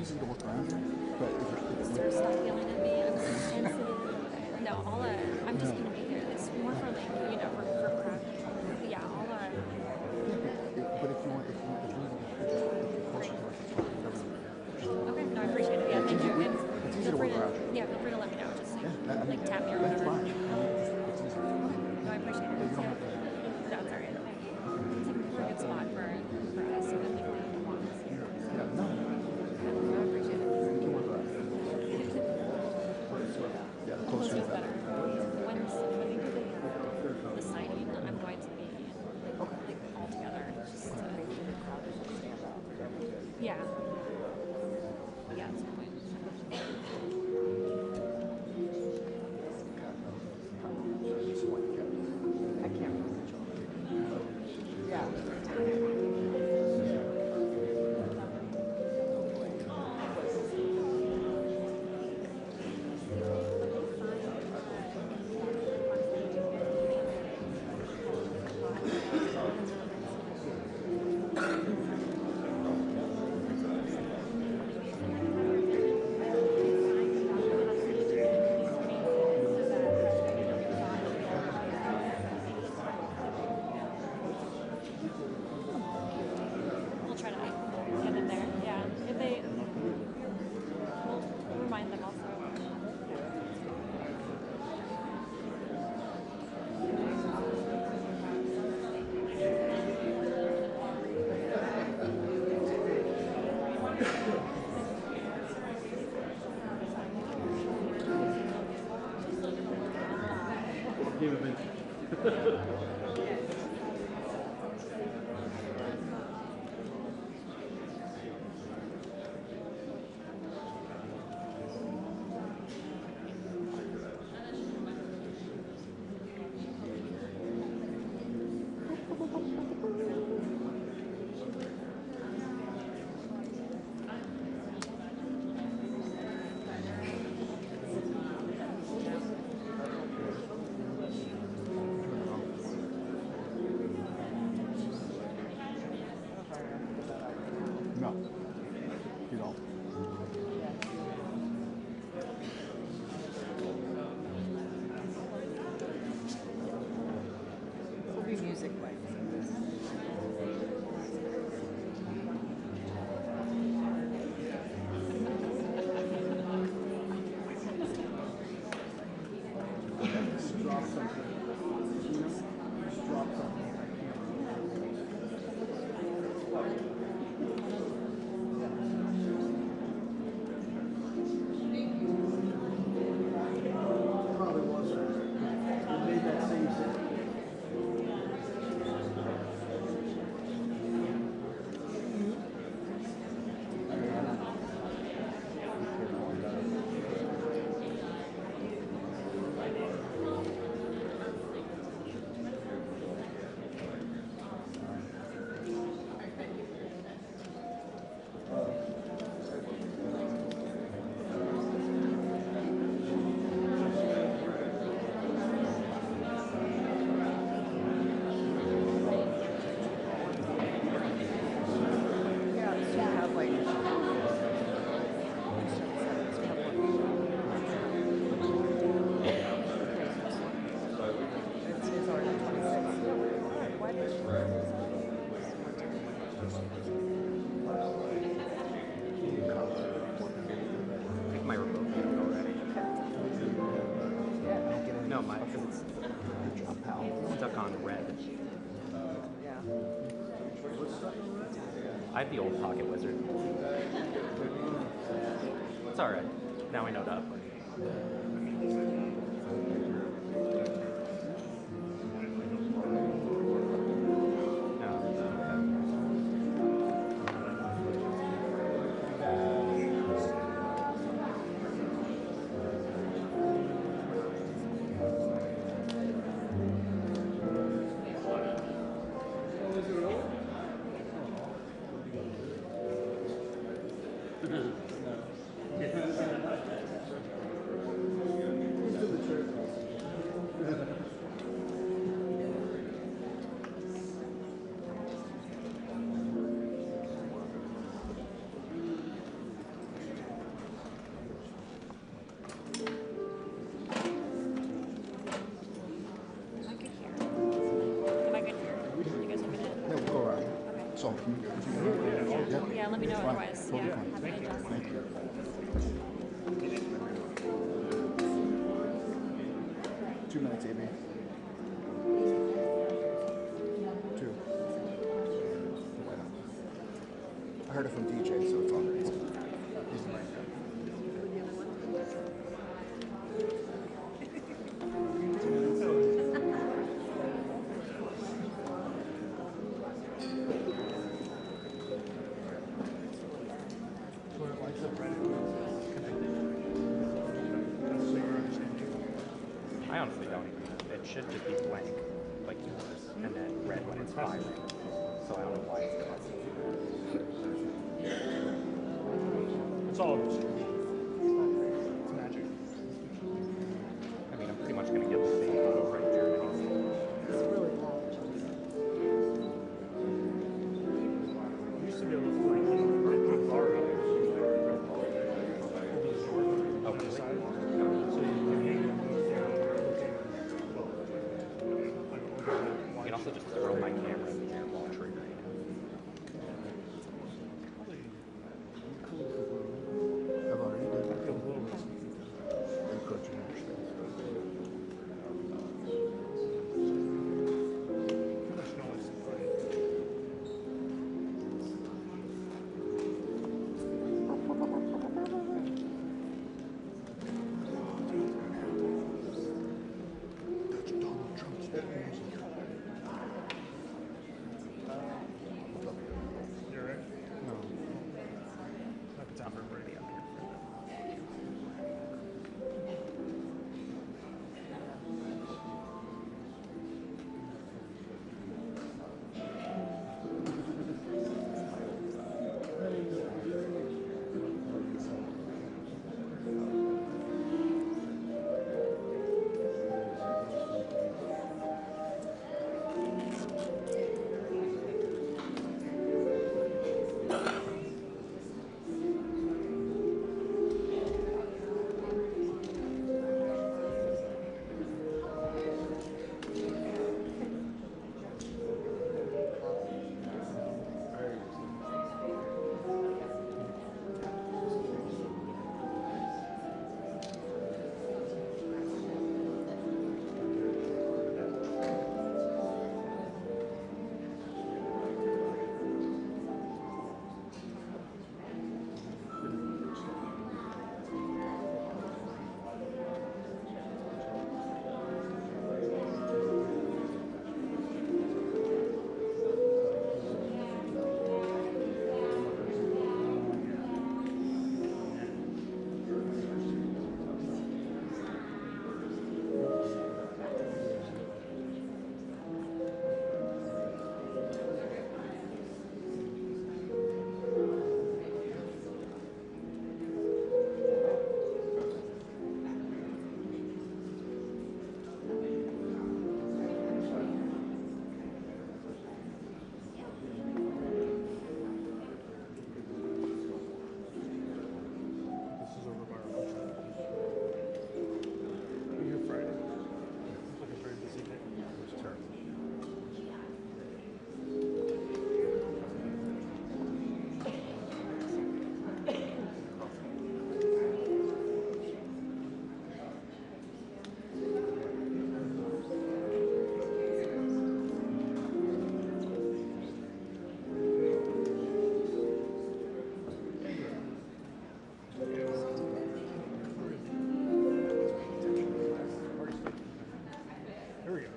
easy to look around here, but if Sir, stop yelling at me. I'm sensitive. No, I'm just gonna be here. It's more for like, for craft. Yeah, but if you want, if you're closer to us, it's fine. Whatever. Okay, no, I appreciate it. Yeah, thank you. And It's easy to work around. yeah, feel free to let me know. Just Yeah, like tap me or that's whatever. fine. It's easy. No, I appreciate it. Yeah, you don't have to. No, it's alright. It's a good spot for us. So I think we want us here. Yeah, no. I appreciate it. You can work around. Yeah, the closer the better. When we do the signing, I'm going to be like all together. Just to, yeah. Yeah, it's fine. I can't remember. Yeah. We'll try to get in there. Yeah. If they, we'll remind them also. No. You don't. It'll be music like Just drop something. Just drop something. Probably wasn't. They made that same sound. yeah, so you have like it's already 26. Why did Take my remote already. No, my it's stuck on red. yeah. I have the old Pocket Wizard. It's alright. Now we know to upgrade. let me know Fine. otherwise. Totally Yeah, fine. have any adjustments. Thank you. 2 minutes, AB. 2. Okay. I heard it from DJ, so it's all good. He's the right guy. I honestly don't even. It should just be blank, like yours, and then red when it's firing. So I don't know why it's constant. It's all it's magic. I mean, I'm pretty much gonna get the same photo right there. It's really loud. You used to be able to like put a bar up over the door on the side. So you can hang them both down looking well. I don't know I can also just throw my camera in the air while triggering. I've already done it feels a little risky. encroaching on your space. Too much noise to play. That's Donald Trump's music. You're right. No. Like it's out for Brady up here. This is over by our lunch. Are you here Friday? Looks like a very busy day. It's terrible. Here we go.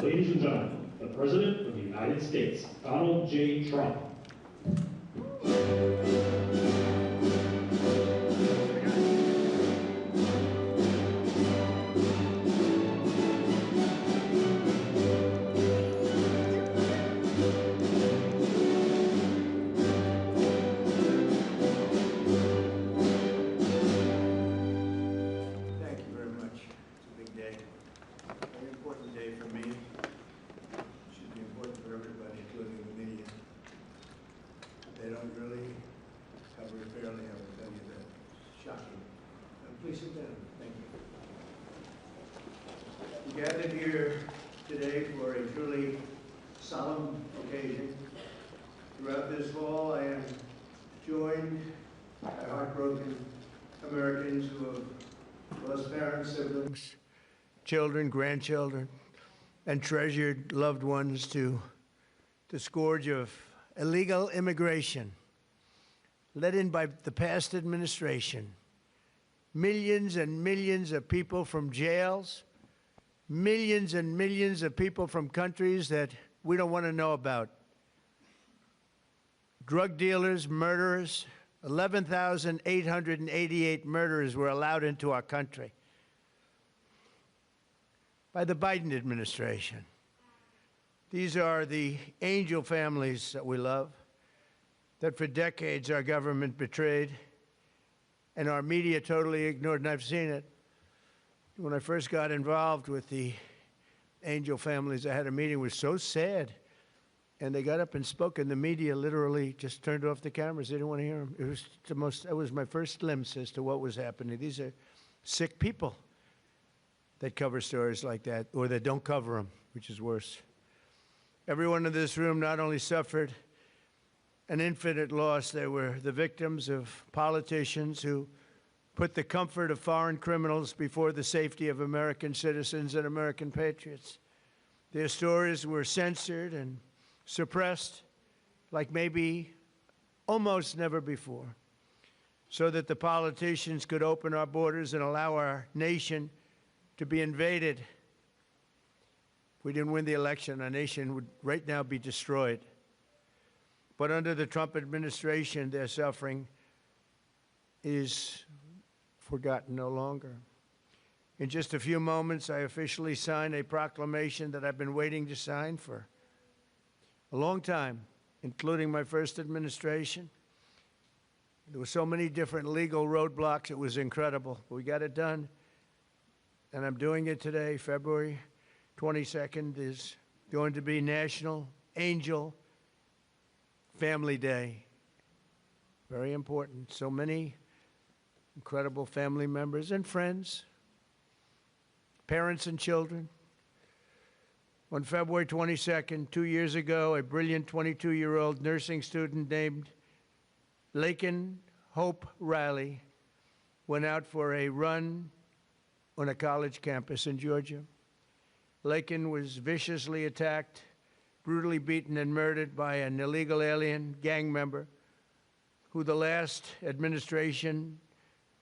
Ladies and gentlemen, the President of the United States, Donald J. Trump. Thank you very much. It's a big day. Very important day for me. Should be important for everybody, including the media. Please sit down. Thank you. We gathered here today for a truly solemn occasion. Throughout this hall, I am joined by heartbroken Americans who have lost parents, siblings, children, grandchildren, and treasured loved ones to the scourge of illegal immigration led in by the past administration. Millions and millions of people from jails, millions and millions of people from countries that we don't want to know about. Drug dealers, murderers, 11,888 murderers were allowed into our country by the Biden administration. These are the angel families that we love, that for decades our government betrayed and our media totally ignored, and I've seen it. When I first got involved with the angel families, I had a meeting, it was so sad. And they got up and spoke, and the media literally just turned off the cameras. They didn't want to hear them. It was my first glimpse as to what was happening. These are sick people that cover stories like that, or that don't cover them, which is worse. Everyone in this room not only suffered an infinite loss, they were the victims of politicians who put the comfort of foreign criminals before the safety of American citizens and American patriots. Their stories were censored and suppressed like maybe almost never before, so that the politicians could open our borders and allow our nation to be invaded. If we didn't win the election, our nation would right now be destroyed. But under the Trump administration, their suffering is forgotten no longer. In just a few moments, I officially sign a proclamation that I've been waiting to sign for a long time, including my first administration. There were so many different legal roadblocks, it was incredible. But we got it done, and I'm doing it today. February 22nd is going to be National Angel Family Day. Very important. So many incredible family members and friends, parents and children. On February 22nd, 2 years ago, a brilliant 22-year-old nursing student named Laken Hope Riley went out for a run on a college campus in Georgia. Laken was viciously attacked, brutally beaten and murdered by an illegal alien gang member who the last administration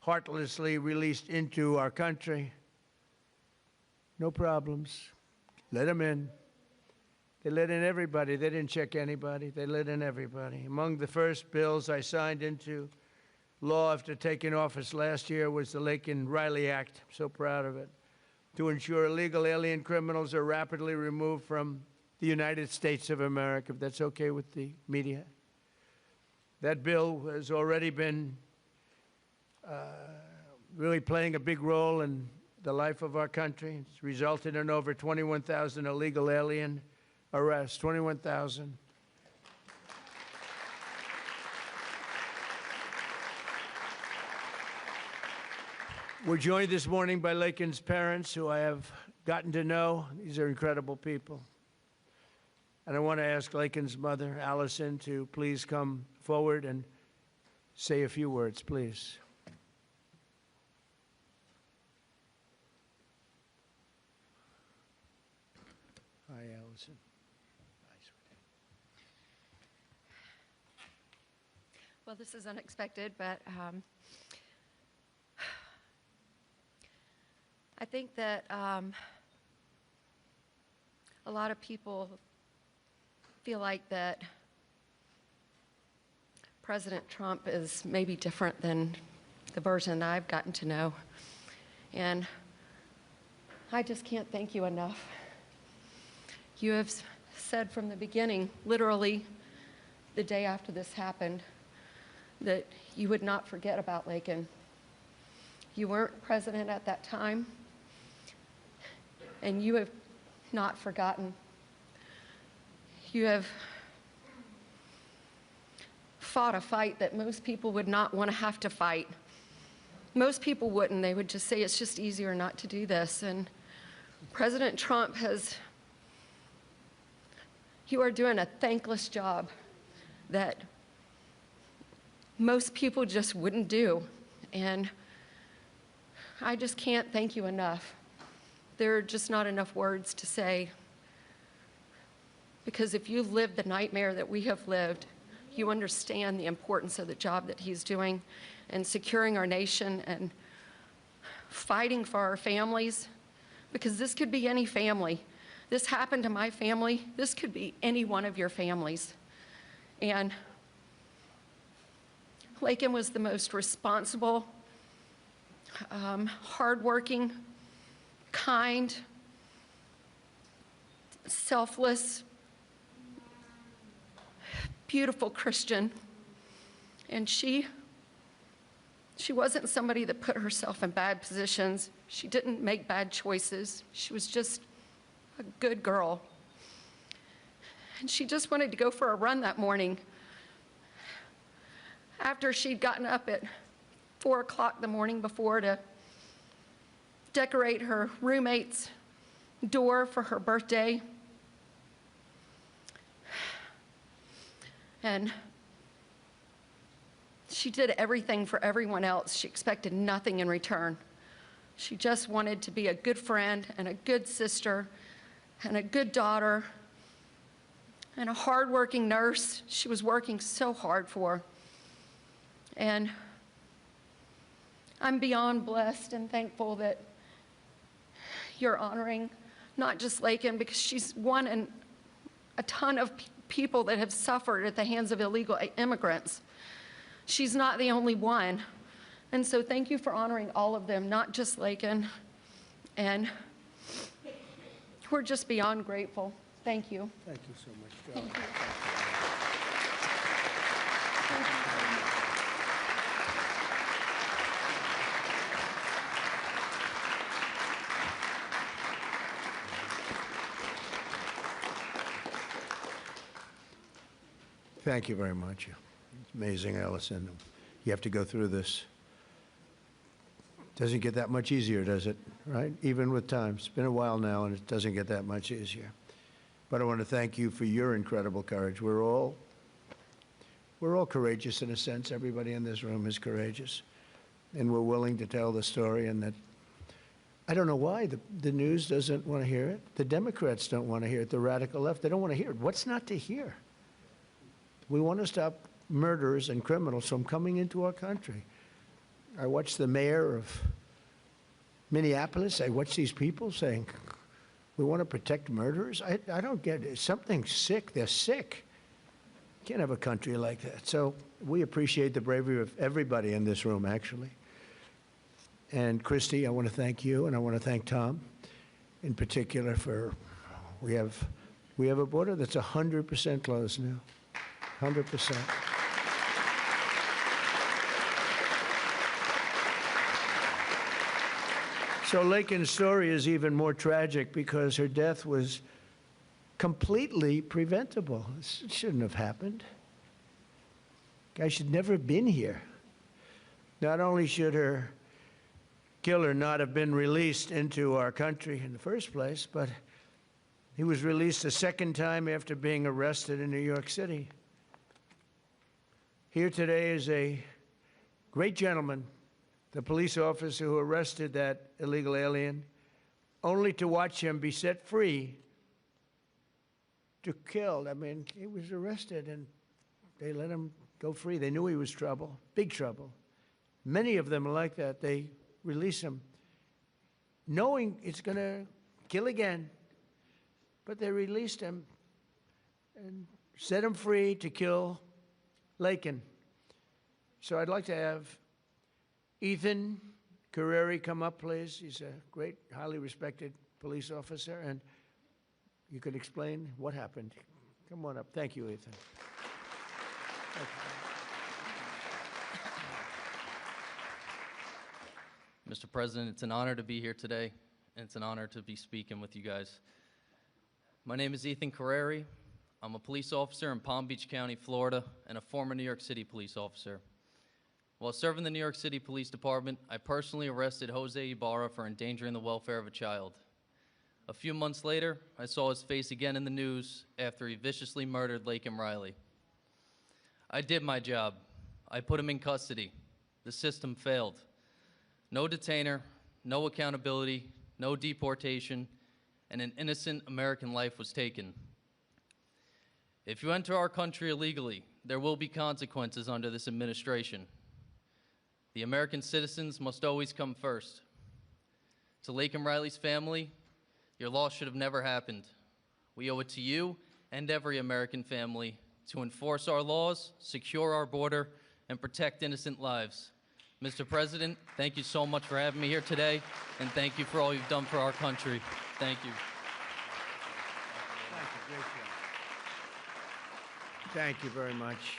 heartlessly released into our country. No problems. Let them in. They let in everybody. They didn't check anybody. They let in everybody. Among the first bills I signed into law after taking office last year was the Laken Riley Act. I'm so proud of it. To ensure illegal alien criminals are rapidly removed from the United States of America, if that's okay with the media. That bill has already been really playing a big role in the life of our country. It's resulted in over 21,000 illegal alien arrests, 21,000. We're joined this morning by Laken's parents, who I have gotten to know. These are incredible people. And I want to ask Laken's mother, Allison, to please come forward and say a few words, please. Hi, Allison. Hi, sweetie. Well, this is unexpected, but I think that a lot of people feel like that President Trump is maybe different than the version that I've gotten to know. And I just can't thank you enough. You have said from the beginning, literally the day after this happened, that you would not forget about Laken. You weren't president at that time, and you have not forgotten. You have fought a fight that most people would not want to have to fight. most people wouldn't. They would just say it's just easier not to do this. And President Trump you are doing a thankless job that most people just wouldn't do. And I just can't thank you enough. There are just not enough words to say. Because if you lived the nightmare that we have lived, you understand the importance of the job that he's doing and securing our nation and fighting for our families. Because this could be any family. This happened to my family. This could be any one of your families. And Laken was the most responsible, hardworking, kind, selfless, beautiful Christian. And she wasn't somebody that put herself in bad positions. She didn't make bad choices. She was just a good girl. And she just wanted to go for a run that morning after she'd gotten up at 4 o'clock the morning before to decorate her roommate's door for her birthday. And she did everything for everyone else. She expected nothing in return. She just wanted to be a good friend and a good sister and a good daughter and a hardworking nurse. She was working so hard for. And I'm beyond blessed and thankful that you're honoring not just Laken, because she's one in a ton of people that have suffered at the hands of illegal immigrants. She's not the only one. And so thank you for honoring all of them, not just Laken. And we're just beyond grateful. Thank you. Thank you so much, Joe. Thank you. Thank you very much. It's amazing, Allison. You have to go through this. Doesn't get that much easier, does it? Right? Even with time. It's been a while now, and it doesn't get that much easier. But I want to thank you for your incredible courage. We're all courageous in a sense. Everybody in this room is courageous, and we're willing to tell the story. And that I don't know why the news doesn't want to hear it. The Democrats don't want to hear it. The radical left, they don't want to hear it. What's not to hear? We want to stop murderers and criminals from coming into our country. I watched the mayor of Minneapolis. I watched these people saying, we want to protect murderers. I don't get it. Something's sick. They're sick. Can't have a country like that. So we appreciate the bravery of everybody in this room, actually. And Christy, I want to thank you, and I want to thank Tom in particular for, we have a border that's 100% closed now. 100%. So Laken's story is even more tragic because her death was completely preventable. It shouldn't have happened. Guy should never have been here. Not only should her killer not have been released into our country in the first place, but he was released a second time after being arrested in New York City. Here today is a great gentleman, the police officer who arrested that illegal alien, only to watch him be set free to kill. I mean, he was arrested and they let him go free. They knew he was trouble, big trouble. Many of them are like that. They release him knowing it's going to kill again, but they released him and set him free to kill Laken. So I'd like to have Ethan Carreri come up, please. He's a great, highly respected police officer, and you can explain what happened. Come on up. Thank you, Ethan. Thank you. Mr. President, it's an honor to be here today, and it's an honor to be speaking with you guys. My name is Ethan Carreri. I'm a police officer in Palm Beach County, Florida, and a former New York City police officer. While serving the New York City Police Department, I personally arrested Jose Ibarra for endangering the welfare of a child. A few months later, I saw his face again in the news after he viciously murdered Laken Riley. I did my job. I put him in custody. The system failed. No detainer, no accountability, no deportation, and an innocent American life was taken. If you enter our country illegally, there will be consequences under this administration. The American citizens must always come first. To Laken Riley's family, your loss should have never happened. We owe it to you and every American family to enforce our laws, secure our border, and protect innocent lives. Mr. President, thank you so much for having me here today, and thank you for all you've done for our country. Thank you. Thank you. Great job. Thank you very much.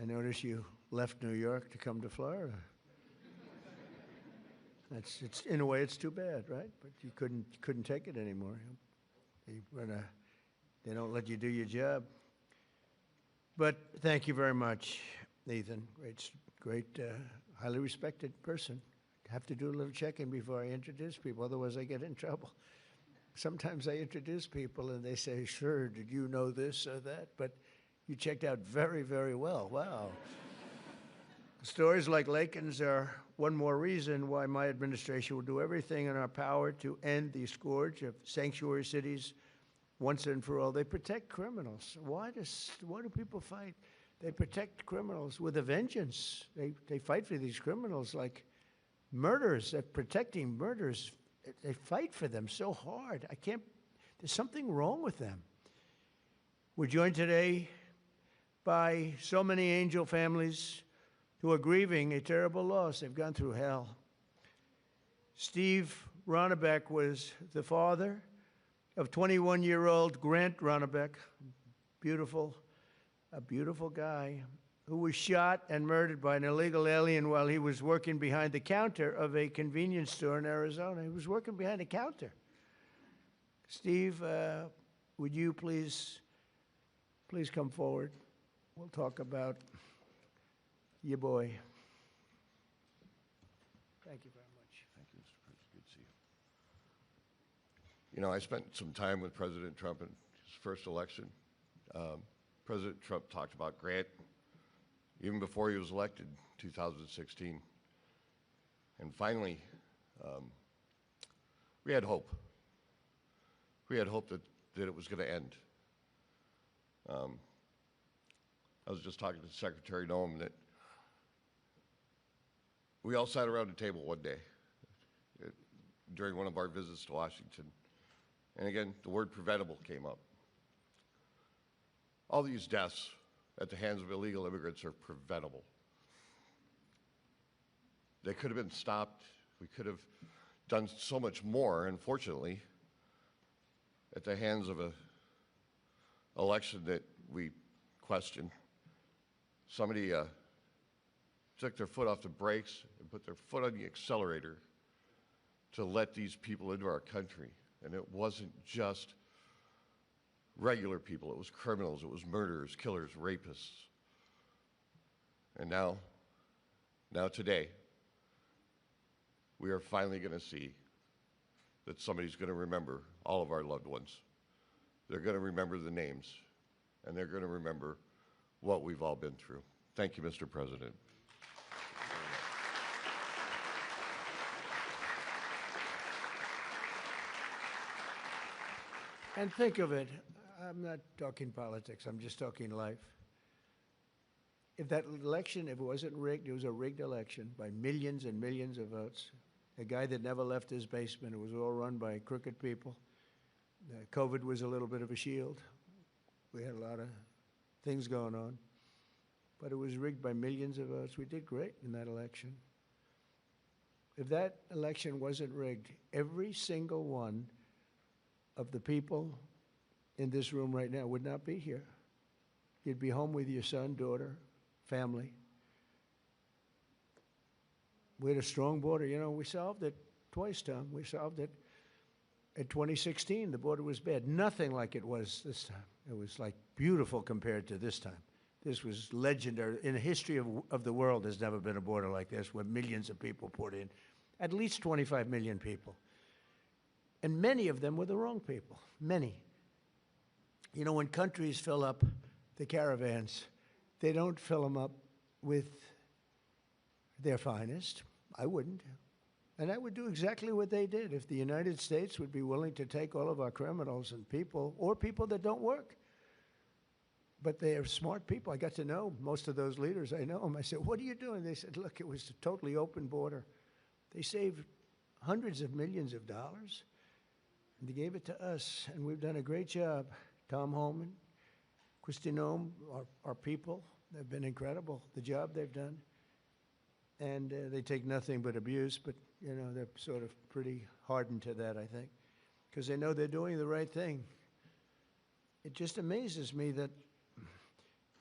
I notice you left New York to come to Florida. It's in a way it's too bad, right? But you couldn't take it anymore. They don't let you do your job. But thank you very much, Ethan. Great, highly respected person. Have to do a little checking before I introduce people, otherwise I get in trouble. Sometimes I introduce people and they say, "Sure, did you know this or that?" But you checked out very, very well. Wow. Stories like Laken's are one more reason why my administration will do everything in our power to end the scourge of sanctuary cities once and for all. They protect criminals. Why do people fight? They protect criminals with a vengeance. They fight for these criminals like murderers. They're protecting murderers. They fight for them so hard. There's something wrong with them. We're joined today by so many angel families who are grieving a terrible loss. They've gone through hell. Steve Ronnebeck was the father of 21-year-old Grant Ronnebeck, a beautiful guy, who was shot and murdered by an illegal alien while he was working behind the counter of a convenience store in Arizona. He was working behind the counter. Steve, would you please come forward? We'll talk about your boy. Thank you very much. Thank you, Mr. President. Good to see you. You know, I spent some time with President Trump in his first election. President Trump talked about Grant even before he was elected in 2016. And finally, we had hope. We had hope that it was going to end. I was just talking to Secretary Noem that we all sat around a table one day during one of our visits to Washington. And again, the word preventable came up. All these deaths at the hands of illegal immigrants are preventable. They could have been stopped. We could have done so much more, unfortunately, at the hands of an election that we question. Somebody took their foot off the brakes and put their foot on the accelerator to let these people into our country. And it wasn't just regular people, it was criminals, it was murderers, killers, rapists. And now today, we are finally going to see that somebody's going to remember all of our loved ones. They're going to remember the names, and they're going to remember what we've all been through. Thank you, Mr. President. And think of it, I'm not talking politics, I'm just talking life. If that election, if it wasn't rigged, it was a rigged election by millions and millions of votes. A guy that never left his basement, it was all run by crooked people. COVID was a little bit of a shield. We had a lot of things going on. But it was rigged by millions of votes. We did great in that election. If that election wasn't rigged, every single one of the people in this room right now would not be here. You'd be home with your son, daughter, family. We had a strong border. You know, we solved it twice, Tom. We solved it in 2016. The border was bad. Nothing like it was this time. It was like beautiful compared to this time. This was legendary. In the history of the world, there's never been a border like this where millions of people poured in. At least 25 million people. And many of them were the wrong people. Many. You know, when countries fill up the caravans, they don't fill them up with their finest. I wouldn't. And I would do exactly what they did if the United States would be willing to take all of our criminals and people, or people that don't work. But they are smart people. I got to know most of those leaders. I know them. I said, what are you doing? They said, look, it was a totally open border. They saved hundreds of millions of dollars, and they gave it to us, and we've done a great job. Tom Homan, Christinome, our people, they've been incredible, the job they've done. And they take nothing but abuse, but, you know, they're sort of pretty hardened to that, I think, because they know they're doing the right thing. It just amazes me that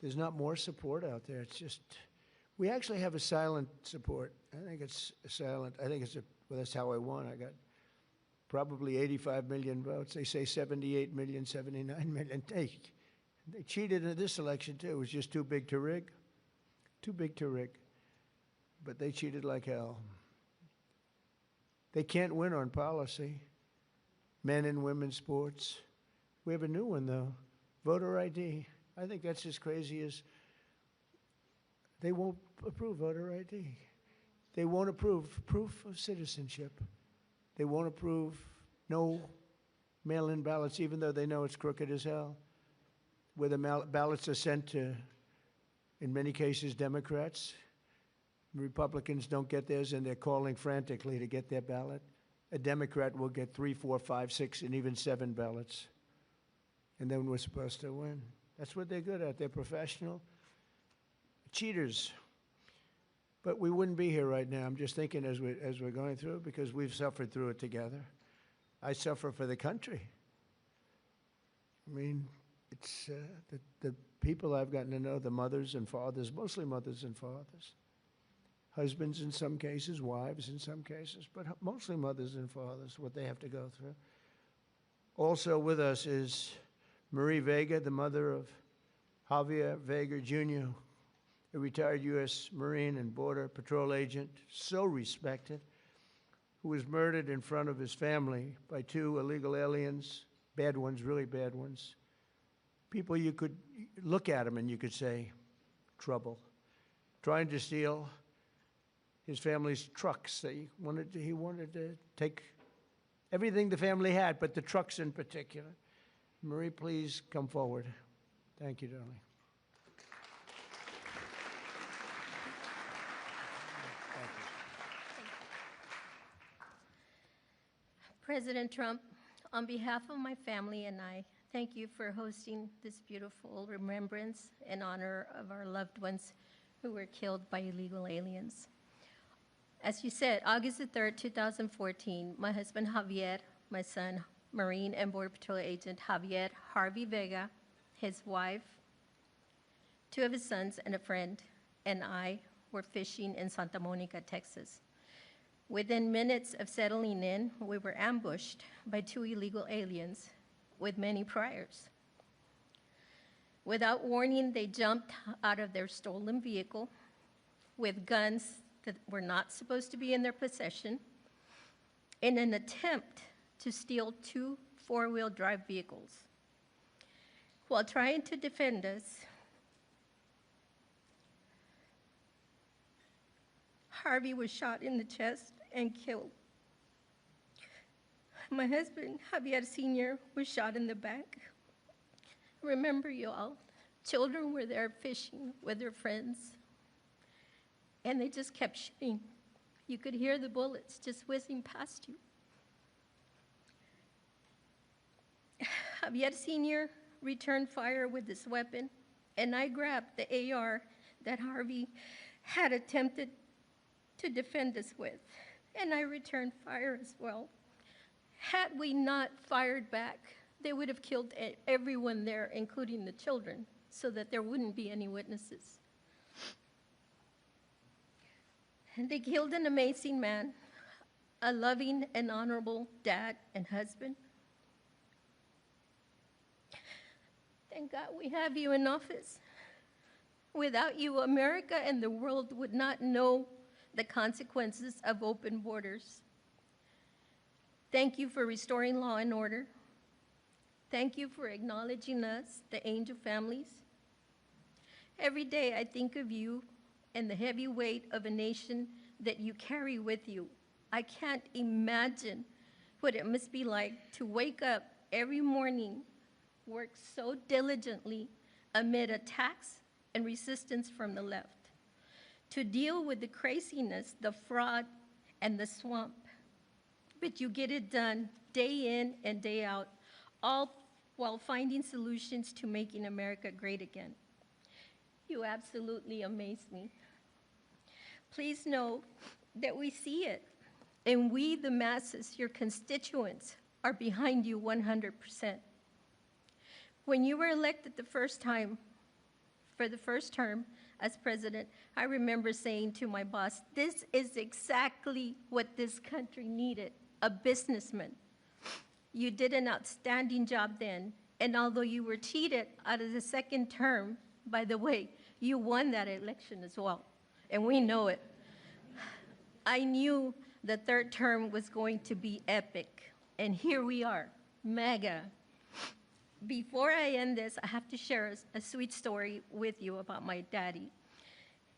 there's not more support out there. It's just, we actually have a silent support. I think it's silent. I think it's well, that's how I won. I got probably 85 million votes. They say 78 million, 79 million. They cheated in this election, too. It was just too big to rig. Too big to rig. But they cheated like hell. They can't win on policy. Men and women's sports. We have a new one, though. Voter ID. I think that's as crazy as they won't approve voter ID. They won't approve proof of citizenship. They won't approve no mail-in ballots, even though they know it's crooked as hell. Where the ballots are sent to, in many cases, Democrats. Republicans don't get theirs, and they're calling frantically to get their ballot. A Democrat will get 3, 4, 5, 6, and even 7 ballots. And then we're supposed to win. That's what they're good at. They're professional. Cheaters. But we wouldn't be here right now. I'm just thinking as we're going through it, because we've suffered through it together. I suffer for the country. I mean, it's the people I've gotten to know, the mothers and fathers, mostly mothers and fathers. Husbands in some cases, wives in some cases, but mostly mothers and fathers, what they have to go through. Also with us is Marie Vega, the mother of Javier Vega Jr., a retired U.S. Marine and Border Patrol agent, so respected, who was murdered in front of his family by 2 illegal aliens, bad ones, really bad ones. People you could look at them and you could say, trouble. Trying to steal his family's trucks. He wanted to take everything the family had, but the trucks in particular. Marie, please come forward. Thank you, darling. President Trump, on behalf of my family and I, thank you for hosting this beautiful remembrance in honor of our loved ones who were killed by illegal aliens. As you said, August the 3rd, 2014, my husband Javier, my son, Marine and Border Patrol agent Javier Harvey Vega, his wife, 2 of his sons and a friend, and I were fishing in Santa Monica, Texas. Within minutes of settling in, we were ambushed by 2 illegal aliens with many priors. Without warning, they jumped out of their stolen vehicle with guns that were not supposed to be in their possession in an attempt to steal 2 4-wheel drive vehicles. While trying to defend us, Harvey was shot in the chest and killed. My husband, Javier Sr., was shot in the back. Remember, you all, children were there fishing with their friends, and they just kept shooting. You could hear the bullets just whizzing past you. Javier Sr. returned fire with his weapon, and I grabbed the AR that Harvey had attempted to defend us with, and I returned fire as well. Had we not fired back, they would have killed everyone there, including the children, so that there wouldn't be any witnesses. And they killed an amazing man, a loving and honorable dad and husband. Thank God we have you in office. Without you, America and the world would not know the consequences of open borders. Thank you for restoring law and order. Thank you for acknowledging us, the Angel families. Every day I think of you and the heavy weight of a nation that you carry with you. I can't imagine what it must be like to wake up every morning, work so diligently amid attacks and resistance from the left, to deal with the craziness, the fraud, and the swamp. But you get it done day in and day out, all while finding solutions to making America great again. You absolutely amaze me. Please know that we see it, and we, the masses, your constituents, are behind you 100%. When you were elected the first time, for the first term as president, I remember saying to my boss, this is exactly what this country needed, a businessman. You did an outstanding job then, and although you were cheated out of the second term, by the way, you won that election as well, and we know it. I knew the third term was going to be epic, and here we are, mega. Before I end this, I have to share a sweet story with you about my daddy.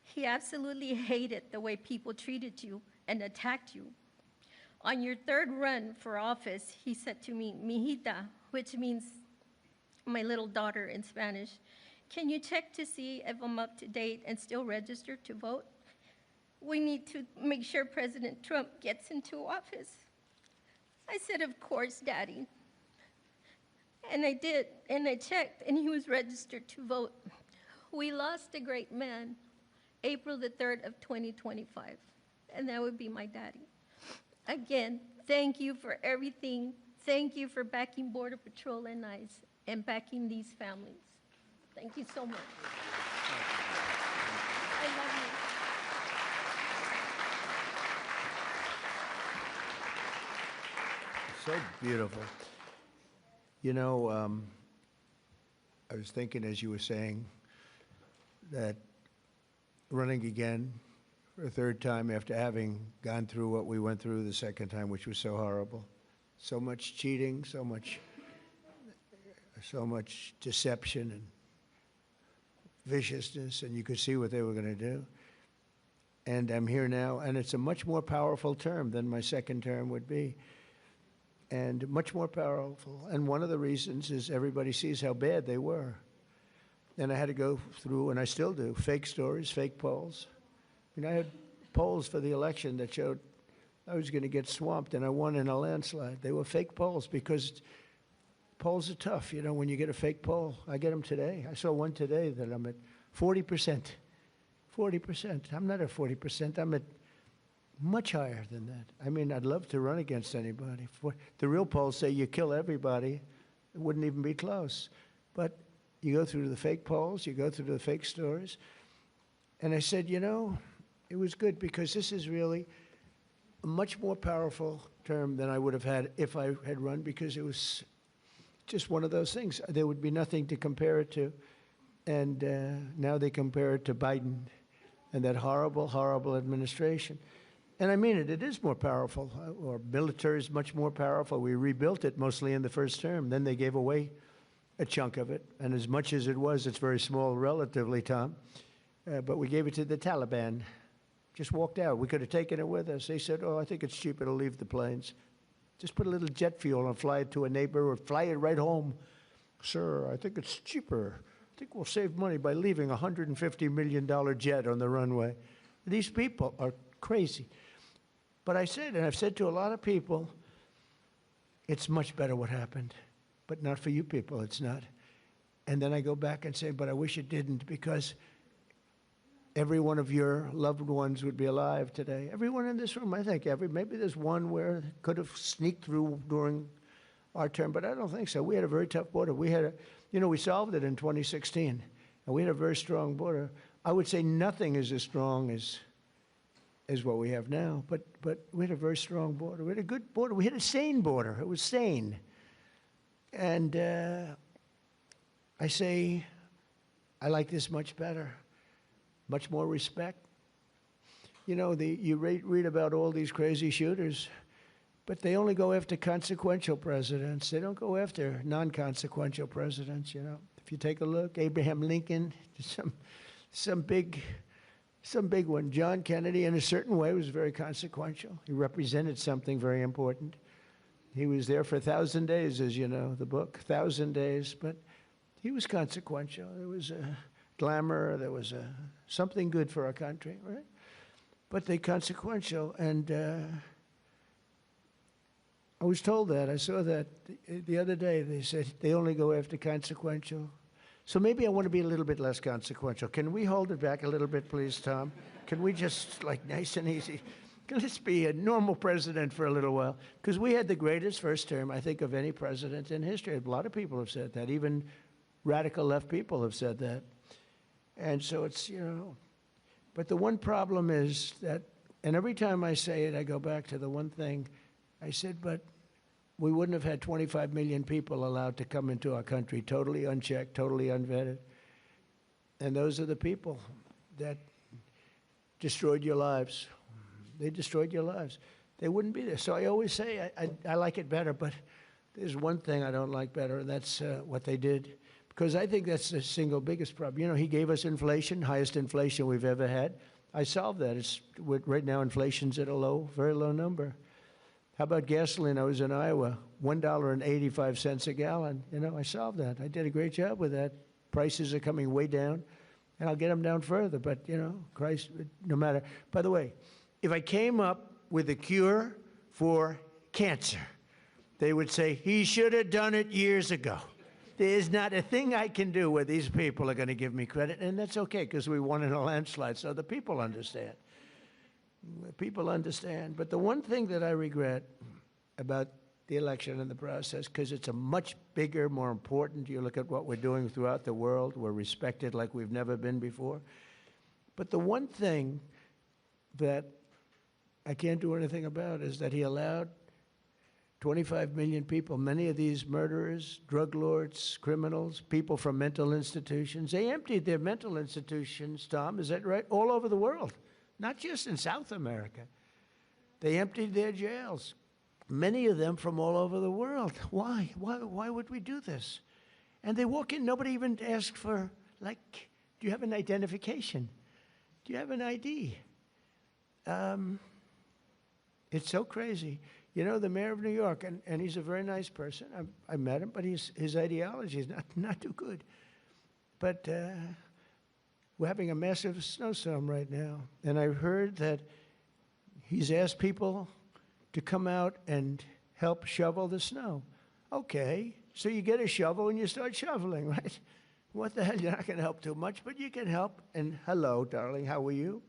He absolutely hated the way people treated you and attacked you. On your third run for office, he said to me, "Mijita," which means my little daughter in Spanish, "Can you check to see if I'm up to date and still registered to vote? We need to make sure President Trump gets into office." I said, "Of course, Daddy." And I did, and I checked, and he was registered to vote. We lost a great man, April the 3rd of 2025, and that would be my daddy. Again, thank you for everything. Thank you for backing Border Patrol and ICE and backing these families. Thank you so much. I love you. So beautiful. You know, I was thinking as you were saying that running again for a third time after having gone through what we went through the second time, which was so horrible. So much cheating, so much deception and viciousness, and you could see what they were going to do. And I'm here now, and it's a much more powerful term than my second term would be. And much more powerful. And one of the reasons is everybody sees how bad they were. And I had to go through, and I still do, fake stories, fake polls. I mean, I had polls for the election that showed I was going to get swamped, and I won in a landslide. They were fake polls because polls are tough. You know, when you get a fake poll, I get them today. I saw one today that I'm at 40%. 40%. I'm not at 40%. I'm at much higher than that. I mean, I'd love to run against anybody. The real polls say you kill everybody. It wouldn't even be close. But you go through the fake polls, you go through the fake stories. And I said, you know, it was good because this is really a much more powerful term than I would have had if I had run, because it was just one of those things. There would be nothing to compare it to. And now they compare it to Biden and that horrible, horrible administration. And I mean it, it is more powerful. Our military is much more powerful. We rebuilt it mostly in the first term. Then they gave away a chunk of it. And as much as it was, it's very small relatively, Tom. But we gave it to the Taliban. Just walked out. We could have taken it with us. They said, oh, I think it's cheaper to leave the planes. Just put a little jet fuel and fly it to a neighbor or fly it right home. Sir, I think it's cheaper. I think we'll save money by leaving a $150 million jet on the runway. These people are crazy. But I said, and I've said to a lot of people, it's much better what happened. But not for you people, it's not. And then I go back and say, but I wish it didn't, because every one of your loved ones would be alive today. Everyone in this room, I think, maybe there's one where could have sneaked through during our term, but I don't think so. We had a very tough border. We had we solved it in 2016, and we had a very strong border. I would say nothing is as strong as what we have now, but we had a very strong border. We had a good border. We had a sane border. It was sane. And I say, I like this much better. much more respect. You know, you read about all these crazy shooters, but they only go after consequential presidents. They don't go after non-consequential presidents, you know. If you take a look, Abraham Lincoln, some big one. John Kennedy, in a certain way, was very consequential. He represented something very important. He was there for 1,000 days, as you know, the book, 1,000 days, but he was consequential. There was a glamour, there was something good for our country, right? But they consequential, and I was told that. I saw that the other day. They said they only go after consequential. So maybe I want to be a little bit less consequential. Can we hold it back a little bit, please, Tom? Can we just, like, nice and easy? Let's be a normal president for a little while. Because we had the greatest first term, I think, of any president in history. A lot of people have said that. Even radical left people have said that. And so it's, you know, but the one problem is that, and every time I say it, I go back to the one thing I said, but we wouldn't have had 25 million people allowed to come into our country, totally unchecked, totally unvetted. And those are the people that destroyed your lives. They destroyed your lives. They wouldn't be there. So I always say I like it better, but there's one thing I don't like better, and that's what they did. Because I think that's the single biggest problem. You know, he gave us inflation, highest inflation we've ever had. I solved that. Right now, inflation's at a very low number. How about gasoline? I was in Iowa, $1.85 a gallon. You know, I solved that. I did a great job with that. Prices are coming way down, and I'll get them down further. But, you know, Christ, no matter. By the way, if I came up with a cure for cancer, they would say, he should have done it years ago. There's not a thing I can do where these people are going to give me credit, and that's okay, because we won in a landslide, so the people understand. The people understand. But the one thing that I regret about the election and the process, because it's a much bigger, more important, you look at what we're doing throughout the world, we're respected like we've never been before. But the one thing that I can't do anything about is that he allowed 25 million people, many of these murderers, drug lords, criminals, people from mental institutions. They emptied their mental institutions, Tom, is that right? All over the world, not just in South America. They emptied their jails, many of them from all over the world. Why? Why would we do this? And they walk in, nobody even asks for, like, do you have an identification? Do you have an ID? It's so crazy. You know, the mayor of New York, and he's a very nice person. I met him, but his ideology is not too good. But we're having a massive snowstorm right now. And I heard that he's asked people to come out and help shovel the snow. Okay, so you get a shovel and you start shoveling, right? What the hell, you're not going to help too much, but you can help. And hello, darling, how are you?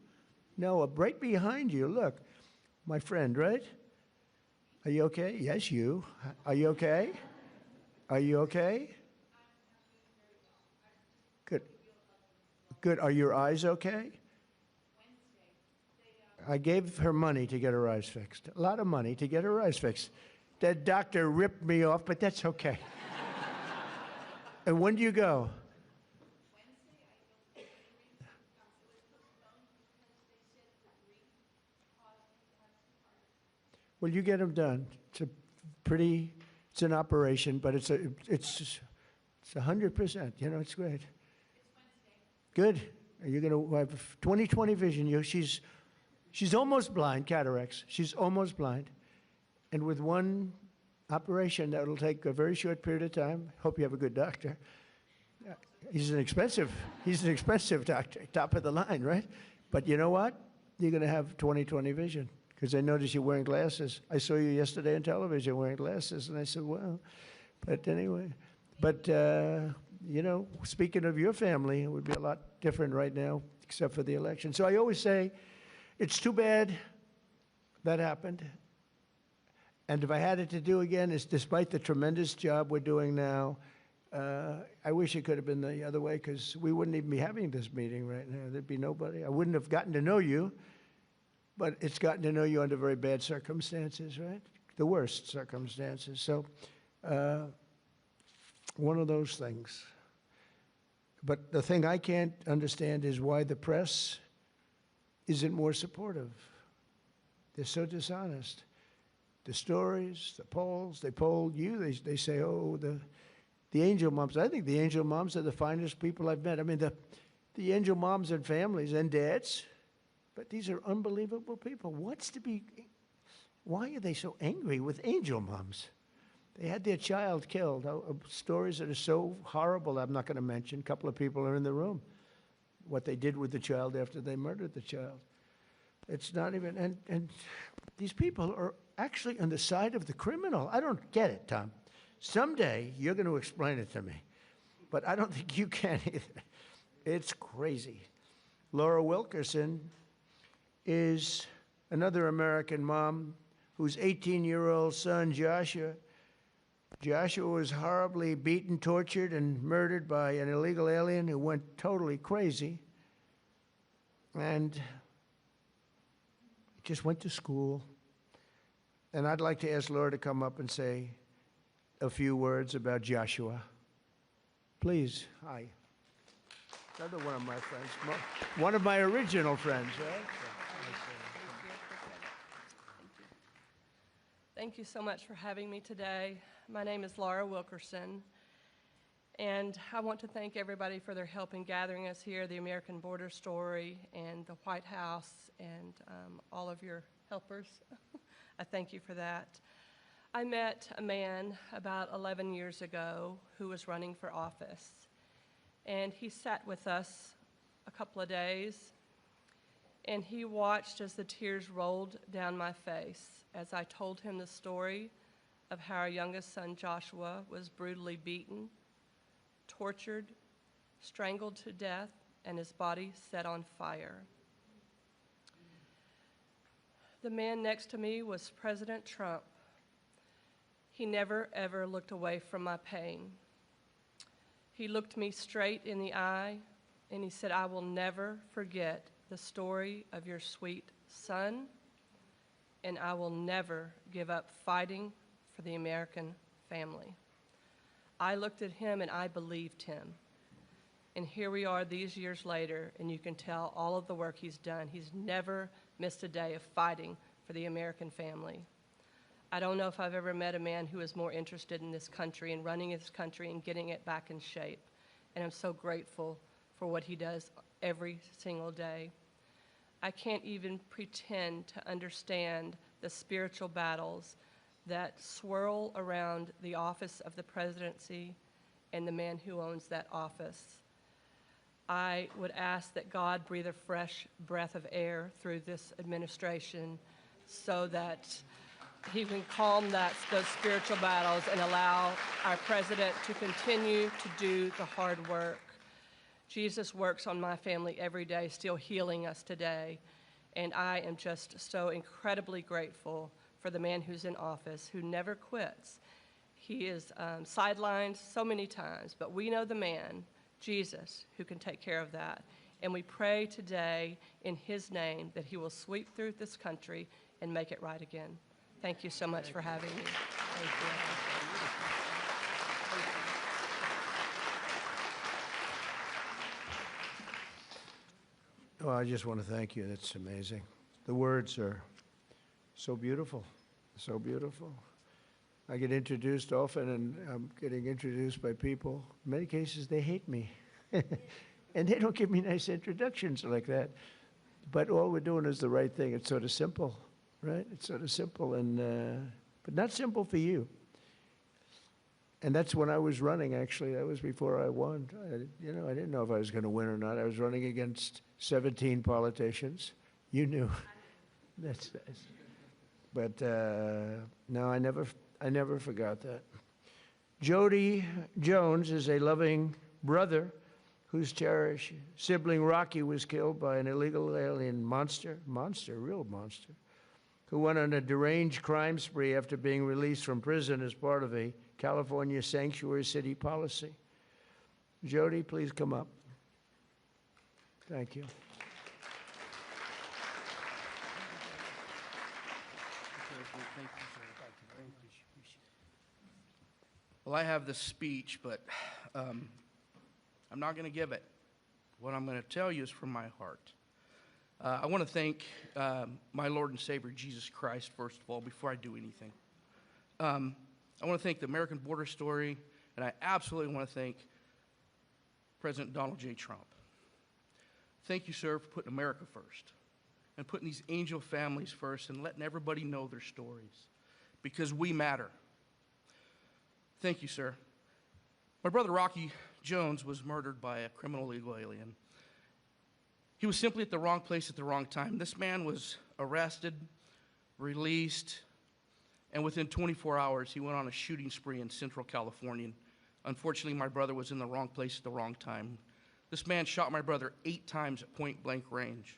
No, right behind you, look, my friend, right? Are you okay? Yes, you. Are you okay? Are you okay? Good. Good. Are your eyes okay? I gave her money to get her eyes fixed. A lot of money to get her eyes fixed. That doctor ripped me off, but that's okay. And when do you go? Well, you get them done. It's an operation, but it's 100%. You know, it's great. Good. You're going to have 20/20 vision. She's almost blind, cataracts. She's almost blind, and with one operation that'll take a very short period of time. Hope you have a good doctor. He's an expensive doctor, top of the line, right? But you know what? You're going to have 20/20 vision. Because I noticed you're wearing glasses. I saw you yesterday on television wearing glasses, and I said, well, but anyway. But, you know, speaking of your family, it would be a lot different right now, except for the election. So I always say, it's too bad that happened. And if I had it to do again, it's despite the tremendous job we're doing now, I wish it could have been the other way, because we wouldn't even be having this meeting right now. There'd be nobody. I wouldn't have gotten to know you. But it's gotten to know you under very bad circumstances, right? The worst circumstances. So one of those things. But the thing I can't understand is why the press isn't more supportive. They're so dishonest. The stories, the polls, they polled you, they say, oh, the angel moms. I think the angel moms are the finest people I've met. I mean, the angel moms and families and dads, but these are unbelievable people. Why are they so angry with angel moms? They had their child killed. Stories that are so horrible, I'm not going to mention. A couple of people are in the room. What they did with the child after they murdered the child. It's not even, and these people are actually on the side of the criminal. I don't get it, Tom. Someday you're going to explain it to me, but I don't think you can either. It's crazy. Laura Wilkerson is another American mom whose 18-year-old son, Joshua was horribly beaten, tortured, and murdered by an illegal alien who went totally crazy and just went to school. And I'd like to ask Laura to come up and say a few words about Joshua. Please. Hi. Another one of my friends. One of my original friends, right? Thank you so much for having me today. My name is Laura Wilkerson, and I want to thank everybody for their help in gathering us here, the American Border Story and the White House, and all of your helpers. I thank you for that. I met a man about 11 years ago who was running for office, and he sat with us a couple of days, and he watched as the tears rolled down my face as I told him the story of how our youngest son, Joshua, was brutally beaten, tortured, strangled to death, and his body set on fire. The man next to me was President Trump. He never, ever looked away from my pain. He looked me straight in the eye, and he said, "I will never forget the story of your sweet son, and I will never give up fighting for the American family." I looked at him and I believed him. And here we are these years later, and you can tell all of the work he's done. He's never missed a day of fighting for the American family. I don't know if I've ever met a man who is more interested in this country and running this country and getting it back in shape. And I'm so grateful for what he does every single day. I can't even pretend to understand the spiritual battles that swirl around the office of the presidency and the man who owns that office. I would ask that God breathe a fresh breath of air through this administration so that he can calm those spiritual battles and allow our president to continue to do the hard work. Jesus works on my family every day, still healing us today. And I am just so incredibly grateful for the man who's in office, who never quits. He is sidelined so many times, but we know the man, Jesus, who can take care of that. And we pray today in his name that he will sweep through this country and make it right again. Thank you so much for having me. Thank you. Well, I just want to thank you. That's amazing. The words are so beautiful, so beautiful. I get introduced often, and I'm getting introduced by people. In many cases, they hate me. And they don't give me nice introductions like that. But all we're doing is the right thing. It's sort of simple, right? It's sort of simple, but not simple for you. And that's when I was running, actually. That was before I won. I didn't know if I was going to win or not. I was running against 17 politicians. You knew. That's nice. But no, I never forgot that. Jody Jones is a loving brother whose cherished sibling Rocky was killed by an illegal alien real monster, who went on a deranged crime spree after being released from prison as part of a California sanctuary city policy. Jody, please come up. Thank you. Well, I have the speech, but I'm not going to give it. What I'm going to tell you is from my heart. I want to thank my Lord and Savior, Jesus Christ, first of all, before I do anything. I want to thank the American Border Story, and I absolutely want to thank President Donald J. Trump. Thank you, sir, for putting America first and putting these angel families first and letting everybody know their stories, because we matter. Thank you, sir. My brother Rocky Jones was murdered by a criminal illegal alien. He was simply at the wrong place at the wrong time. This man was arrested, released, and within 24 hours, he went on a shooting spree in Central California. Unfortunately, my brother was in the wrong place at the wrong time. This man shot my brother 8 times at point-blank range.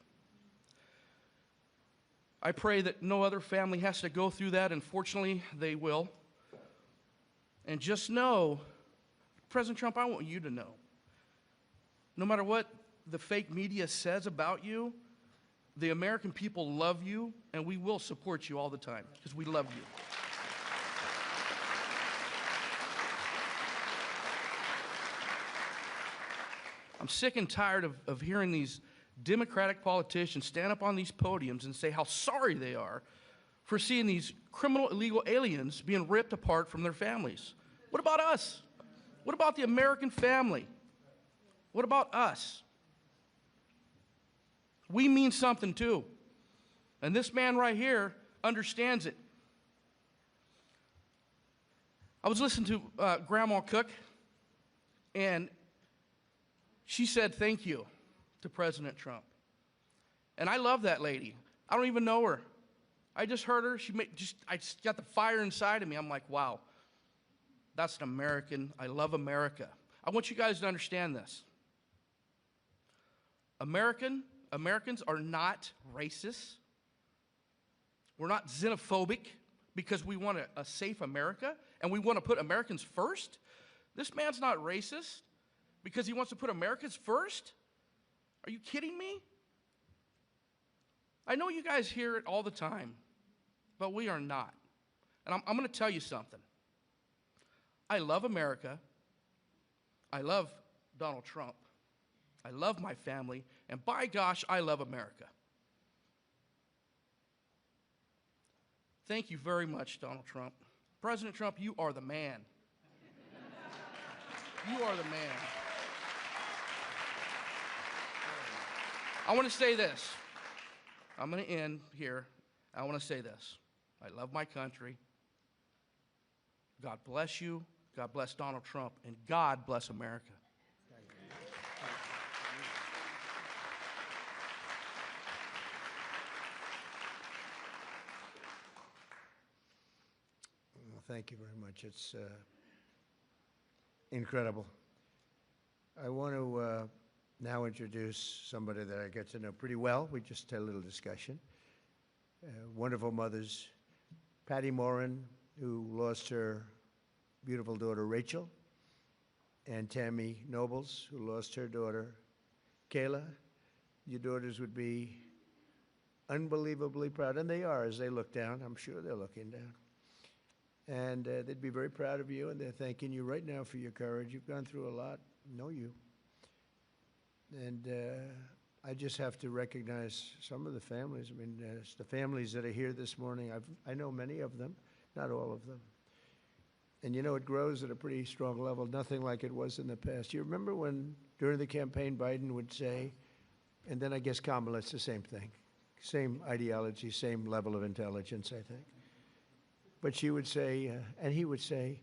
I pray that no other family has to go through that, and fortunately, they will. And just know, President Trump, I want you to know, no matter what the fake media says about you, the American people love you, and we will support you all the time, because we love you. I'm sick and tired of hearing these Democratic politicians stand up on these podiums and say how sorry they are for seeing these criminal illegal aliens being ripped apart from their families. What about us? What about the American family? What about us? We mean something too. And this man right here understands it. I was listening to Grandma Cook, and she said thank you to President Trump. And I love that lady. I don't even know her. I just heard her. I just got the fire inside of me. I'm like, wow, that's an American. I love America. I want you guys to understand this. Americans are not racist. We're not xenophobic because we want a safe America and we want to put Americans first. This man's not racist because he wants to put Americans first. Are you kidding me? I know you guys hear it all the time, but we are not. And I'm going to tell you something. I love America. I love Donald Trump. I love my family, and by gosh, I love America. Thank you very much, Donald Trump. President Trump, you are the man. You are the man. I want to say this. I'm going to end here. I want to say this. I love my country. God bless you. God bless Donald Trump, and God bless America. Thank you very much. It's incredible. I want to now introduce somebody that I get to know pretty well. We just had a little discussion. Wonderful mothers, Patty Morin, who lost her beautiful daughter Rachel, and Tammy Nobles, who lost her daughter Kayla. Your daughters would be unbelievably proud, and they are as they look down. I'm sure they're looking down. And they'd be very proud of you, and they're thanking you right now for your courage. You've gone through a lot. Know you. And I just have to recognize some of the families. I mean, the families that are here this morning, I know many of them, not all of them. And you know, it grows at a pretty strong level, nothing like it was in the past. You remember when, during the campaign, Biden would say, and then I guess Kamala, it's the same thing. Same ideology, same level of intelligence, I think. But she would say, and he would say,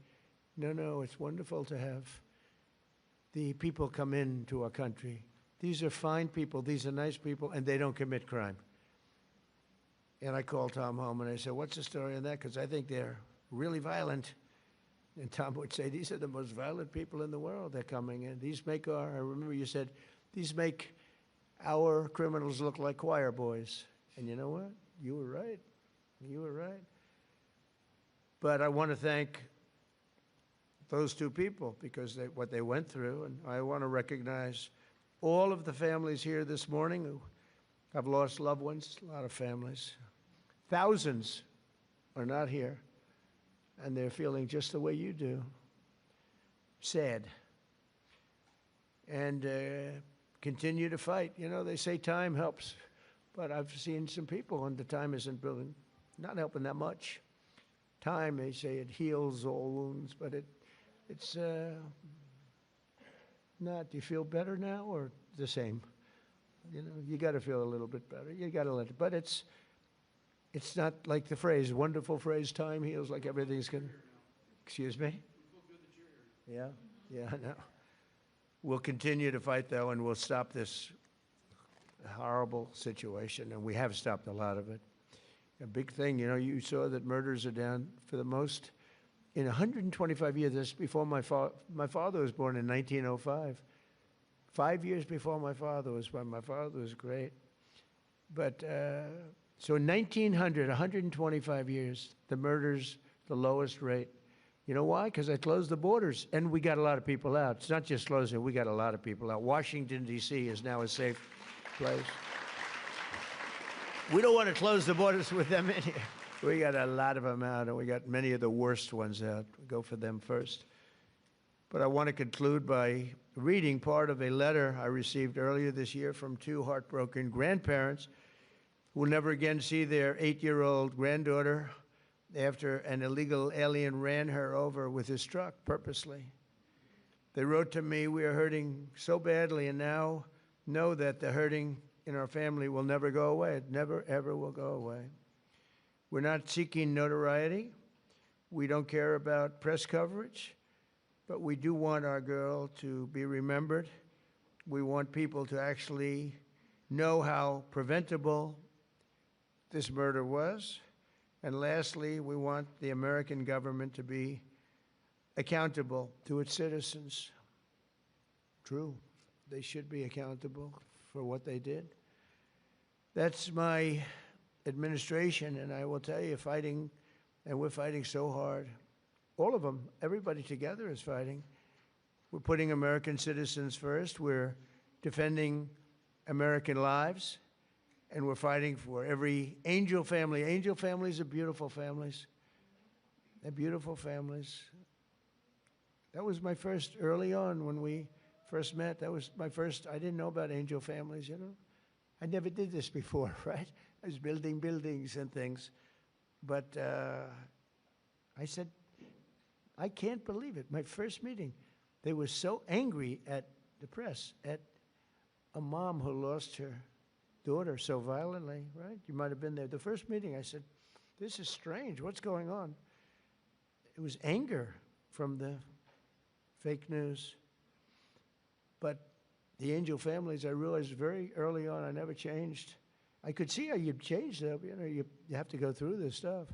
no, it's wonderful to have the people come into our country. These are fine people, these are nice people, and they don't commit crime. And I called Tom home and I said, what's the story on that? Because I think they're really violent. And Tom would say, these are the most violent people in the world. They're coming in. These make I remember you said, these make our criminals look like choir boys. And you know what? You were right. You were right. But I want to thank those two people because what they went through, and I want to recognize all of the families here this morning who have lost loved ones, a lot of families. Thousands are not here, and they're feeling just the way you do, sad. and continue to fight. You know, they say time helps, but I've seen some people, and the time isn't really, not helping that much. Time, they say it heals all wounds, but it's not. Do you feel better now or the same? You know, you got to feel a little bit better. You got to let it, but it's not like the phrase, wonderful phrase, time heals, like everything's going to, excuse me? Yeah, I know. We'll continue to fight, though, and we'll stop this horrible situation, and we have stopped a lot of it. A big thing, you know, you saw that murders are down for the most in 125 years. This before my father was born in 1905. 5 years before my father was born. My father was great. But so in 1900, 125 years, the murders, the lowest rate. You know why? Because I closed the borders, and we got a lot of people out. It's not just closing, we got a lot of people out. Washington, D.C. is now a safe place. We don't want to close the borders with them in here. We got a lot of them out, and we got many of the worst ones out. We go for them first. But I want to conclude by reading part of a letter I received earlier this year from two heartbroken grandparents who will never again see their 8-year-old granddaughter after an illegal alien ran her over with his truck purposely. They wrote to me, "We are hurting so badly, and now know that the hurting in our family will never go away. It never, ever will go away. We're not seeking notoriety. We don't care about press coverage, but we do want our girl to be remembered. We want people to actually know how preventable this murder was. And lastly, we want the American government to be accountable to its citizens." True, they should be accountable for what they did. That's my administration, and I will tell you, fighting, and we're fighting so hard. All of them, everybody together is fighting. We're putting American citizens first. We're defending American lives, and we're fighting for every Angel family. Angel families are beautiful families. They're beautiful families. That was my first, early on when we first met, that was my first, I didn't know about Angel families, you know. I never did this before, right? I was building buildings and things. But I said, I can't believe it. My first meeting, they were so angry at the press, at a mom who lost her daughter so violently, right? You might have been there. The first meeting, I said, this is strange. What's going on? It was anger from the fake news. But the Angel families, I realized very early on, I never changed. I could see how you'd change, though. You know, you have to go through this stuff.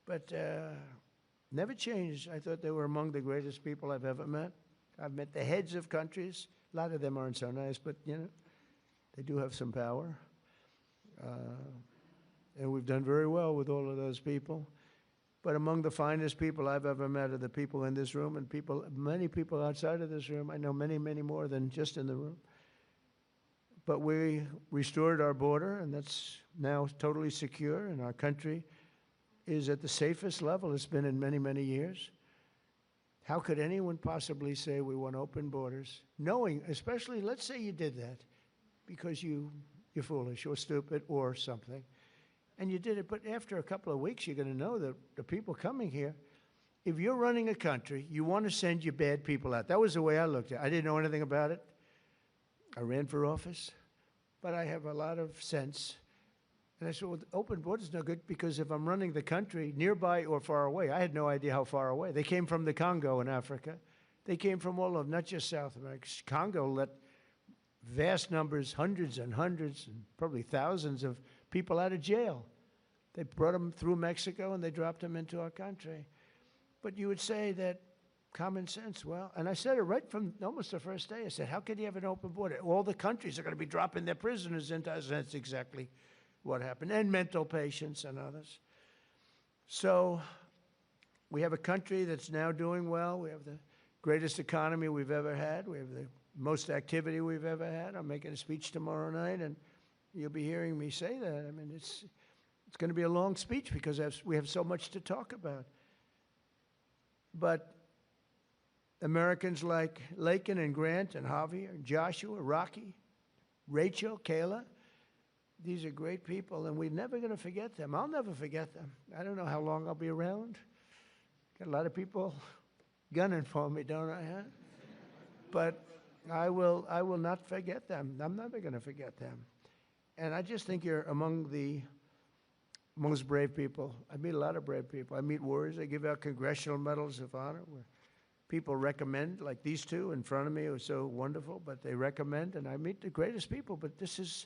But never changed. I thought they were among the greatest people I've ever met. I've met the heads of countries. A lot of them aren't so nice, but, you know, they do have some power. And we've done very well with all of those people. But among the finest people I've ever met are the people in this room and people, many people outside of this room. I know many, many more than just in the room. But we restored our border, and that's now totally secure, and our country is at the safest level it's been in many, many years. How could anyone possibly say we want open borders, knowing, especially, let's say you did that because you're foolish or stupid or something, and you did it, but after a couple of weeks, you're going to know that the people coming here, if you're running a country, you want to send your bad people out. That was the way I looked at it. I didn't know anything about it. I ran for office, but I have a lot of sense. And I said, well, open borders is no good because if I'm running the country nearby or far away, I had no idea how far away. They came from the Congo in Africa. They came from all of, not just South America. Congo let vast numbers, hundreds and hundreds, and probably thousands of people out of jail. They brought them through Mexico and they dropped them into our country. But you would say that common sense, well, and I said it right from almost the first day. I said, how could you have an open border? All the countries are going to be dropping their prisoners into us. And that's exactly what happened, and mental patients and others. So we have a country that's now doing well. We have the greatest economy we've ever had. We have the most activity we've ever had. I'm making a speech tomorrow night, and you'll be hearing me say that. I mean, it's going to be a long speech because we have so much to talk about. But Americans like Lakin and Grant and Javier, Joshua, Rocky, Rachel, Kayla. These are great people, and we're never going to forget them. I'll never forget them. I don't know how long I'll be around. Got a lot of people gunning for me, don't I? Huh? But I will not forget them. I'm never going to forget them. And I just think you're among the most brave people. I meet a lot of brave people. I meet warriors. I give out congressional medals of honor where people recommend, like these two in front of me who are so wonderful, but they recommend, and I meet the greatest people. But this is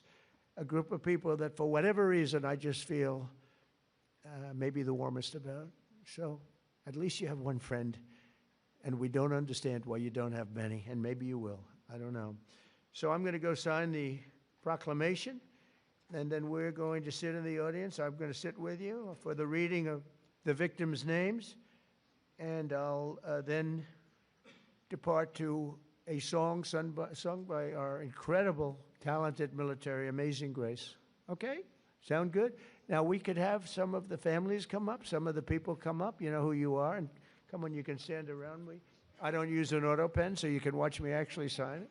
a group of people that, for whatever reason, I just feel maybe the warmest about. So at least you have one friend, and we don't understand why you don't have many, and maybe you will. I don't know. So I'm going to go sign the proclamation, and then we're going to sit in the audience. I'm going to sit with you for the reading of the victims' names, and I'll then depart to a song sung by our incredible, talented military, Amazing Grace. Okay? Sound good? Now, we could have some of the families come up, some of the people come up. You know who you are, and come on, you can stand around me. I don't use an auto pen, so you can watch me actually sign it.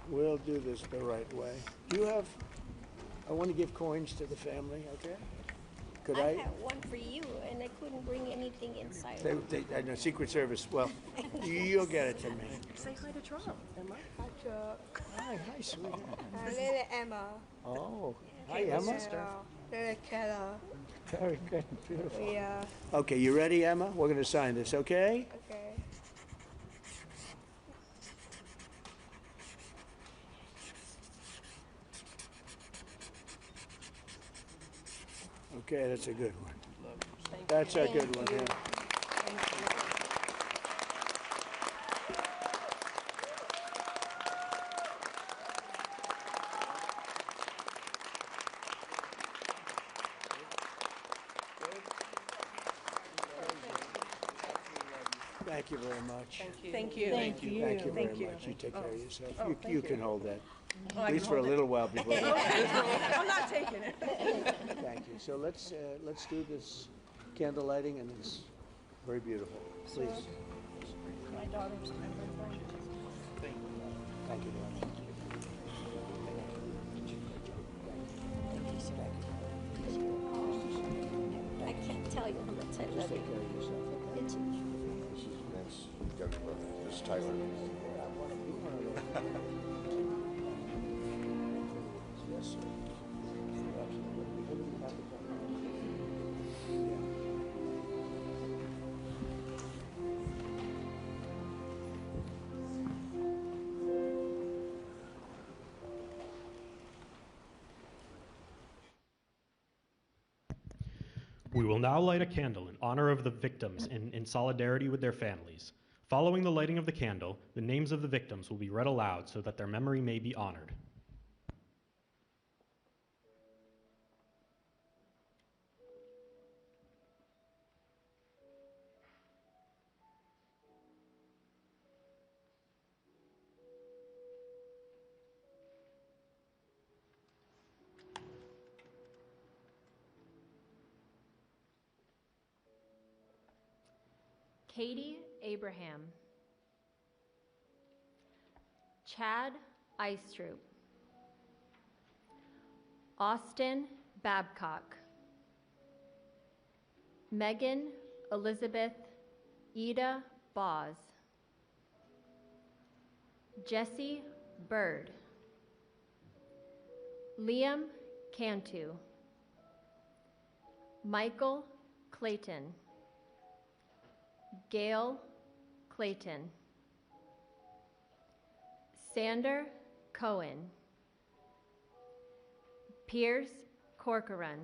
We'll do this the right way. Do you have, I want to give coins to the family, okay? Could I have one for you, and I couldn't bring anything inside. I know, Secret Service. Well, you'll get it to me. Say hi to Trump, Emma. Hi, Chuck. Hi, sweetheart. Little Emma. Oh, hi, Emma. Little Kella. Very good, beautiful. Yeah. Okay, you ready, Emma? We're going to sign this, okay? Okay. Okay, that's a good one. That's a good one, yeah. Thank you very much. Thank you. Thank you very much. You take care of yourself. You can hold that. Oh, At least for a little while before. I'm not taking it. Thank you. So let's do this candle lighting, and it's very beautiful. Please. My daughter's member. Thank you very much. I can't tell you how much I love Take care you. of yourself. Okay? It's This is Tyler. Yes, sir. We will now light a candle in honor of the victims and in solidarity with their families. Following the lighting of the candle, the names of the victims will be read aloud so that their memory may be honored. Katie Abraham, Chad Eistrup, Austin Babcock, Megan Elizabeth Ida Boz, Jesse Bird, Liam Cantu, Michael Clayton, Gail Clayton, Sander Cohen, Pierce Corcoran,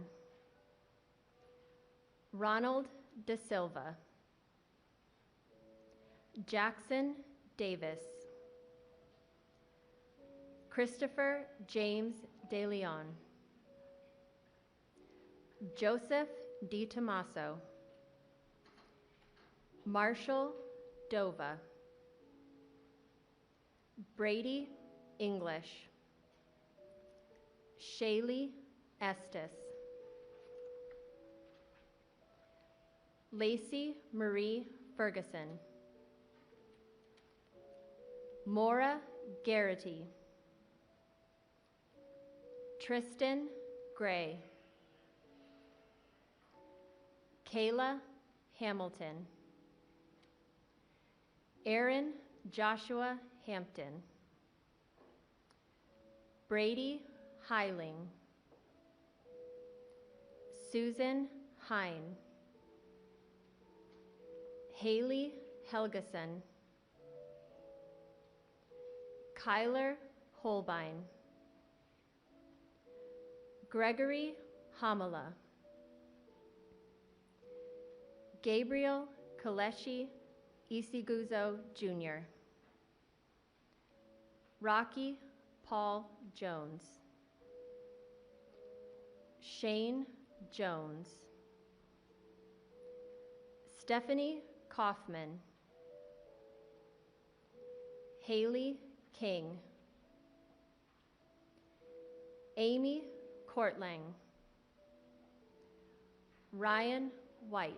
Ronald De Silva, Jackson Davis, Christopher James De Leon, Joseph Di Tommaso, Marshall Dova, Brady English, Shaylee Estes, Lacey Marie Ferguson, Maura Garrity, Tristan Gray, Kayla Hamilton, Aaron Joshua Hampton, Brady Heiling, Susan Hine, Haley Helgeson, Kyler Holbein, Gregory Hamala, Gabriel Kaleshi Isiguzo Jr., Rocky Paul Jones, Shane Jones, Stephanie Kaufman, Haley King, Amy Courtlang, Ryan White,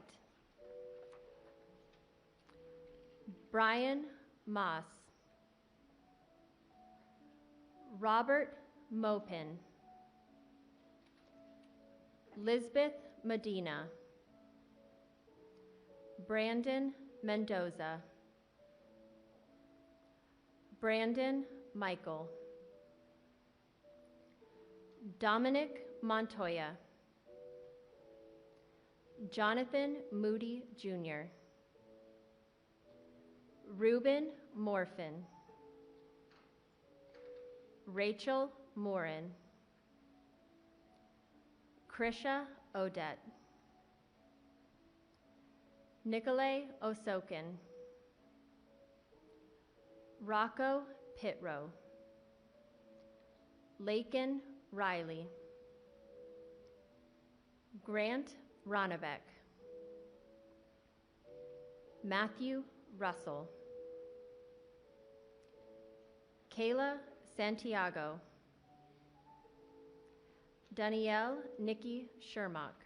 Brian Moss, Robert Mopin, Lisbeth Medina, Brandon Mendoza, Brandon Michael, Dominic Montoya, Jonathan Moody Jr., Reuben Morfin, Rachel Morin, Krisha Odette, Nicolay Osokin, Rocco Pitro, Lakin Riley, Grant Ronnebeck, Matthew Russell, Kayla Santiago, Danielle Nikki Shermock,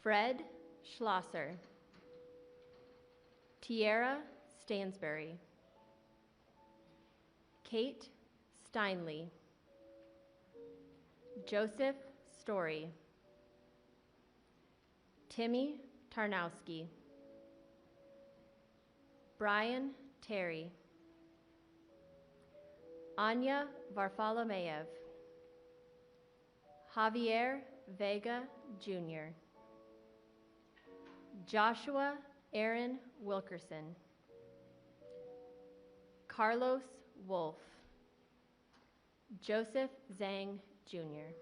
Fred Schlosser, Tiara Stansberry, Kate Steinley, Joseph Story, Timmy Tarnowski, Brian Terry, Anya Varfolomeyev, Javier Vega Jr., Joshua Aaron Wilkerson, Carlos Wolf, Joseph Zhang Jr.